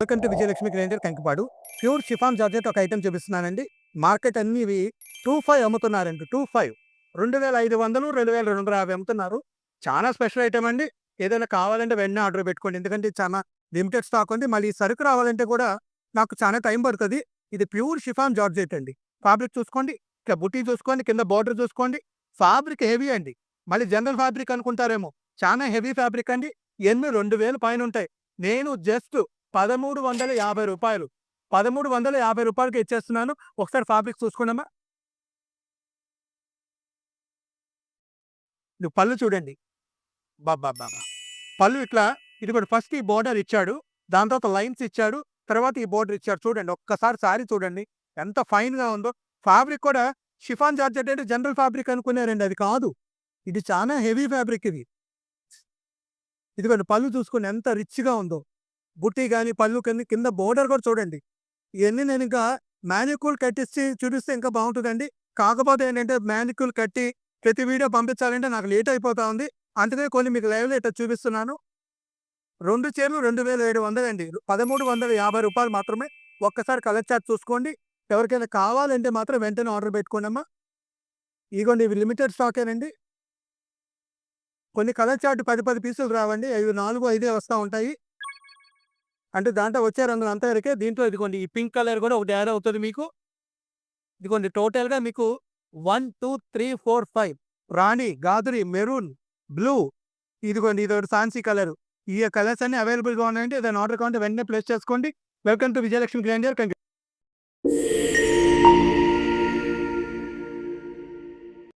Welcome to Vijayalakshmi grinder Kankipadu. Pure chiffon georgette ఒక item చూపిస్తున్నానండి. Market అన్ని ఇవి 25 అమ్ముతున్నారండి. 25 2500, 2250 అమ్ముతున్నారు. చాలా స్పెషల్ ఐటెమ్ అండి. ఏదైనా కావాలంటే వెంటనే ఆర్డర్ పెట్టుకోండి. ఎందుకంటే ఇది చాలా లిమిటెడ్ స్టాక్ ఉంది. మళ్ళీ ఈ సరుకు రావాలంటే కూడా నాకు చాలా టైం పడుతుంది. ఇది ప్యూర్ షిఫాన్ జార్జెట్ అండి. ఫ్యాబ్రిక్ చూసుకోండి, ఇక బుటీ చూసుకోండి, కింద బార్డర్ చూసుకోండి. ఫ్యాబ్రిక్ హెవీ అండి. మళ్ళీ జనరల్ ఫ్యాబ్రిక్ అనుకుంటారేమో, చాలా హెవీ ఫ్యాబ్రిక్ అండి. ఎన్ని 2000 పైన ఉంటాయి. నేను జస్ట్ రూ. 1350 రూ. 1350కి ఇచ్చేస్తున్నాను. ఒకసారి ఫ్యాబ్రిక్ చూసుకోండమ్మా. నువ్వు పళ్ళు చూడండి. అబ్బబ్బబ్బబ్బా! పళ్ళు ఇట్లా ఇదిగోండి, ఫస్ట్ ఈ బోర్డర్ ఇచ్చాడు. దాని తర్వాత లైన్స్ ఇచ్చాడు. తర్వాత ఈ బోర్డర్ ఇచ్చాడు. చూడండి, ఒక్కసారి సారీ చూడండి ఎంత ఫైన్‌గా ఉందో. ఫ్యాబ్రిక్ కూడా షిఫాన్ జార్జెట్ అంటే జనరల్ ఫ్యాబ్రిక్ అనుకున్నారండి. అది కాదు. ఇది చాలా హెవీ ఫ్యాబ్రిక్ ఇది. ఇదిగోండి, పళ్ళు చూసుకోండి ఎంత రిచ్‌గా ఉందో. బుట్టి గాని, పళ్ళు కింద బోర్డర్ కూడా చూడండి. ఇయన్నీ నేనింకా మానిక్యూర్ కట్టిచ్చి చూపిస్తే ఇంకా బావుంటదండి. కాకపోతే ఏంటంటే, మానిక్యూర్ కట్టి ప్రతి వీడియో పంపించాలంటే నాకు లేట్ అయిపోతా ఉంది. అందుకనే కొన్ని మీకు లైవ్‌లో ఇట్లా చూపిస్తున్నాను. 2 చీరలు 2700 అండి. రూ. 1350 మాత్రమే. ఒక్కసారి కలర్ చార్ట్ చూసుకోండి. ఎవరికైనా కావాలంటే మాత్రం వెంటనే ఆర్డర్ పెట్టుకోండమ్మా. ఇగోండి, ఇవి లిమిటెడ్ స్టాకేనండి. కొన్ని కలర్ చార్ట్ 10 పీసులు రావండి. అవి 4, 5 వస్తా ఉంటాయి. అంటే దాంట్లో వచ్చే రంగులు అంతా వరకే. దీంట్లో ఇదిగోండి, ఈ పింక్ కలర్ కూడా ఒకటి యాడ్ అవుతది మీకు. ఇదిగోండి, టోటల్‌గా మీకు 1, 2, 3, 4, 5 రాణి, గాదురి, మెరూన్, బ్లూ, ఇదిగోండి ఇదొకటి ఫాన్సీ కలరు. ఈ కలర్స్ అన్నీ అవైలబుల్‌గా ఉన్నాయండి. ఏదైనా ఆర్డర్ కావాలంటే వెంటనే ప్లేస్ చేసుకోండి. Welcome to Vijayalakshmi grinder.